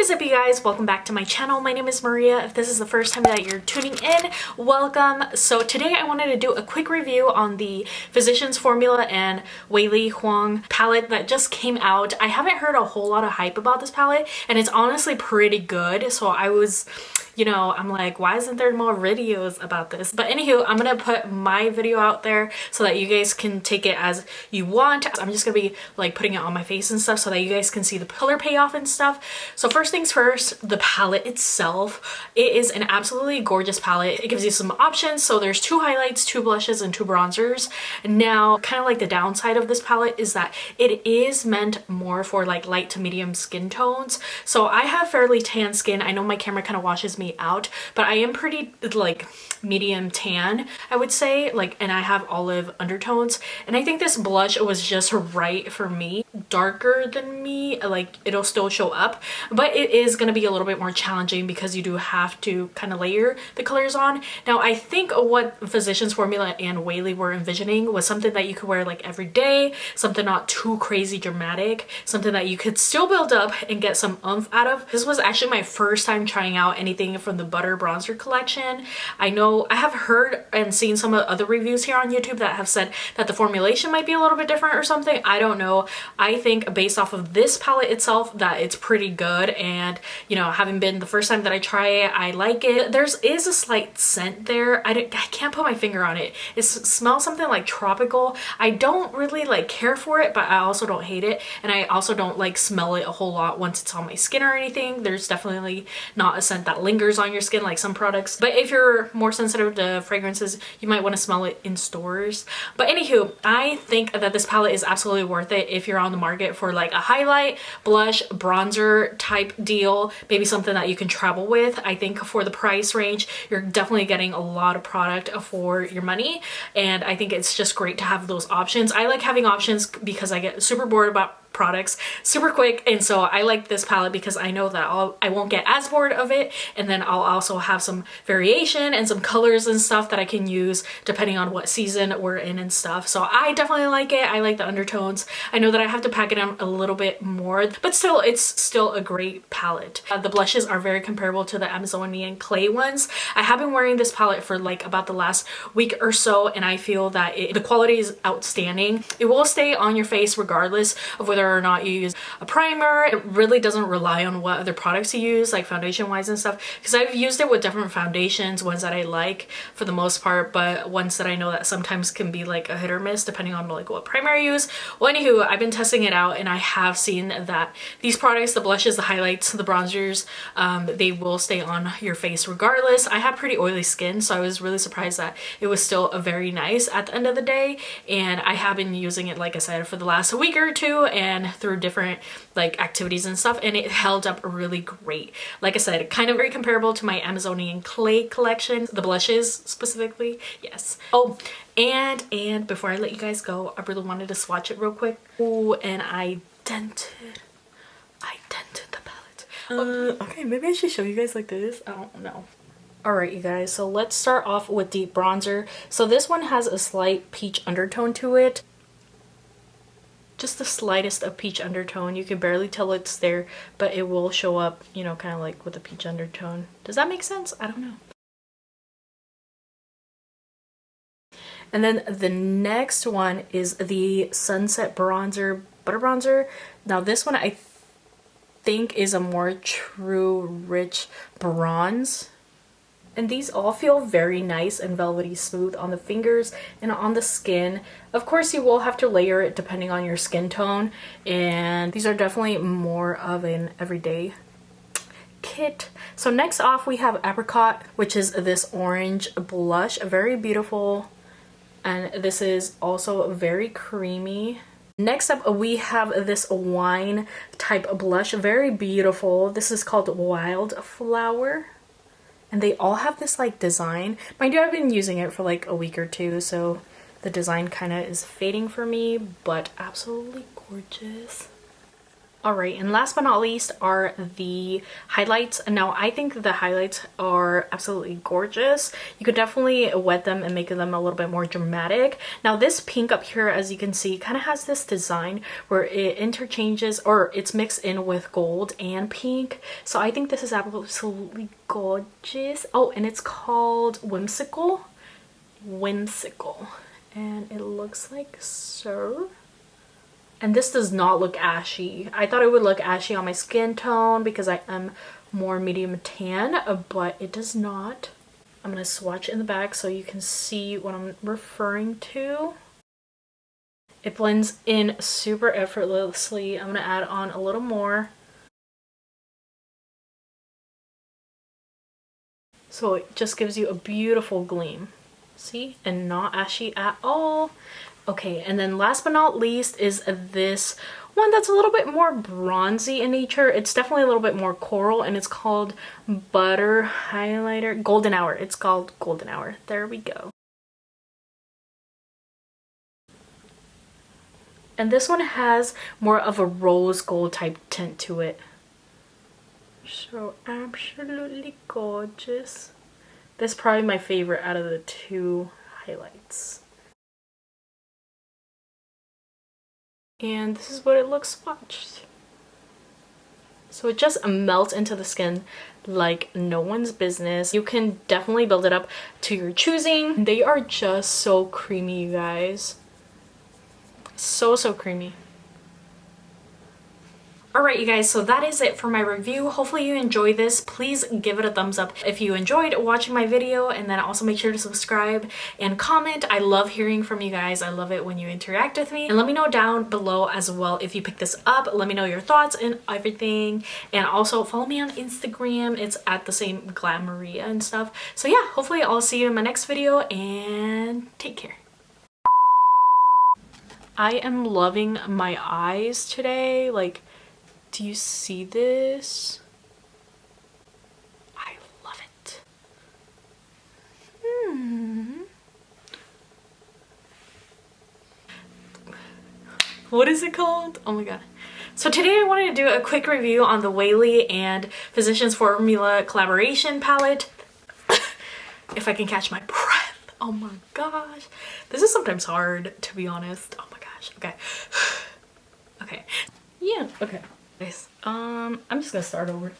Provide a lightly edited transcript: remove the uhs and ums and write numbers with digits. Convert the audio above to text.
is up, you guys? Welcome back to my channel. My name is Maria. If this is the first time that you're tuning in, welcome. So today I wanted to do a quick review on the Physicians Formula and Wylie Hoang palette that just came out. I haven't heard a whole lot of hype about this palette, and it's honestly pretty good. So I was, I'm like, why isn't there more videos about this? But anywho, I'm gonna put my video out there so that you guys can take it as you want. I'm just gonna be like putting it on my face and stuff so that you guys can see the color payoff and stuff. So first things first, the palette itself. It is an absolutely gorgeous palette. It gives you some options. So there's 2 highlights, 2 blushes, and 2 bronzers. Now, kind of like the downside of this palette is that it is meant more for like light to medium skin tones. So I have fairly tan skin. I know my camera kind of washes me out, but I am pretty like medium tan, I would say, like, and I have olive undertones, and I think this blush was just right for me. Darker than me, like it'll still show up, but it is going to be a little bit more challenging because you do have to kind of layer the colors on. Now I think what Physicians Formula and Wylie were envisioning was something that you could wear like every day, something not too crazy dramatic, something that you could still build up and get some oomph out of. This was actually my first time trying out anything from the Butter Bronzer collection. I know I have heard and seen some other reviews here on YouTube that have said that the formulation might be a little bit different or something. I don't know. I think based off of this palette itself that it's pretty good, and having been the first time that I try it, I like it. There is a slight scent there. I can't put my finger on it. It smells something like tropical. I don't really like care for it, but I also don't hate it, and I also don't like smell it a whole lot once it's on my skin or anything. There's definitely not a scent that lingers on your skin like some products, but if you're more sensitive to fragrances, you might want to smell it in stores. But anywho, I think that this palette is absolutely worth it if you're on the market for like a highlight, blush, bronzer type deal, maybe something that you can travel with. I think for the price range, you're definitely getting a lot of product for your money, and I think it's just great to have those options. I like having options because I get super bored about products super quick, and so I like this palette because I know that I won't get as bored of it, and then I'll also have some variation and some colors and stuff that I can use depending on what season we're in and stuff. So I definitely like it. I like the undertones. I know that I have to pack it on a little bit more, but still, it's still a great palette. The blushes are very comparable to the Amazonian clay ones. I have been wearing this palette for like about the last week or so, and I feel that the quality is outstanding. It will stay on your face regardless of whether or not you use a primer. It really doesn't rely on what other products you use, like foundation wise and stuff, because I've used it with different foundations, ones that I like for the most part, but ones that I know that sometimes can be like a hit or miss depending on like what primer I use. Well, anywho, I've been testing it out, and I have seen that these products, the blushes, the highlights, the bronzers, they will stay on your face regardless. I have pretty oily skin, so I was really surprised that it was still very nice at the end of the day, and I have been using it, like I said, for the last week or two, and through different like activities and stuff, and it held up really great. Like I said, kind of very comparable to my Amazonian clay collection, the blushes specifically. Yes. Oh, and before I let you guys go, I really wanted to swatch it real quick. Ooh, and I dented the palette. Okay, maybe I should show you guys like this. I don't know. Alright, you guys, so let's start off with the bronzer. So this one has a slight peach undertone to it. Just the slightest of peach undertone. You can barely tell it's there, but it will show up, kind of like with a peach undertone. Does that make sense? I don't know. And then the next one is the Sunset Bronzer Butter Bronzer. Now this one I think is a more true rich bronze. And these all feel very nice and velvety smooth on the fingers and on the skin. Of course, you will have to layer it depending on your skin tone. And these are definitely more of an everyday kit. So next off, we have Apricot, which is this orange blush. Very beautiful. And this is also very creamy. Next up, we have this wine type blush. Very beautiful. This is called Wildflower. And they all have this like design. Mind you, I've been using it for like a week or two, so the design kind of is fading for me, but absolutely gorgeous. Alright, and last but not least are the highlights. Now, I think the highlights are absolutely gorgeous. You could definitely wet them and make them a little bit more dramatic. Now, this pink up here, as you can see, kind of has this design where it interchanges, or it's mixed in with gold and pink. So I think this is absolutely gorgeous. Oh, and it's called Whimsical. Whimsical. And it looks like so. And this does not look ashy. I thought it would look ashy on my skin tone because I am more medium tan, but it does not. I'm going to swatch in the back so you can see what I'm referring to. It blends in super effortlessly. I'm going to add on a little more. So it just gives you a beautiful gleam. See? And not ashy at all. Okay, and then last but not least is this one that's a little bit more bronzy in nature. It's definitely a little bit more coral, and it's called Butter Highlighter. Golden Hour. It's called Golden Hour. There we go. And this one has more of a rose gold type tint to it. So absolutely gorgeous. This is probably my favorite out of the two highlights. And this is what it looks swatched. So it just melts into the skin like no one's business. You can definitely build it up to your choosing. They are just so creamy, you guys. So creamy. Alright you guys, so that is it for my review. Hopefully you enjoyed this. Please give it a thumbs up if you enjoyed watching my video, and then also make sure to subscribe and comment. I love hearing from you guys. I love it when you interact with me. And let me know down below as well if you pick this up. Let me know your thoughts and everything. And also follow me on Instagram. It's at the same Glamoria and stuff. So yeah, hopefully I'll see you in my next video, and take care. I am loving my eyes today. Like, do you see this? I love it. What is it called? Oh my god. So today I wanted to do a quick review on the Wylie and Physicians Formula collaboration palette. If I can catch my breath. Oh my gosh. This is sometimes hard, to be honest. Oh my gosh. Okay. Okay. Yeah. Okay. Nice. I'm just gonna start over.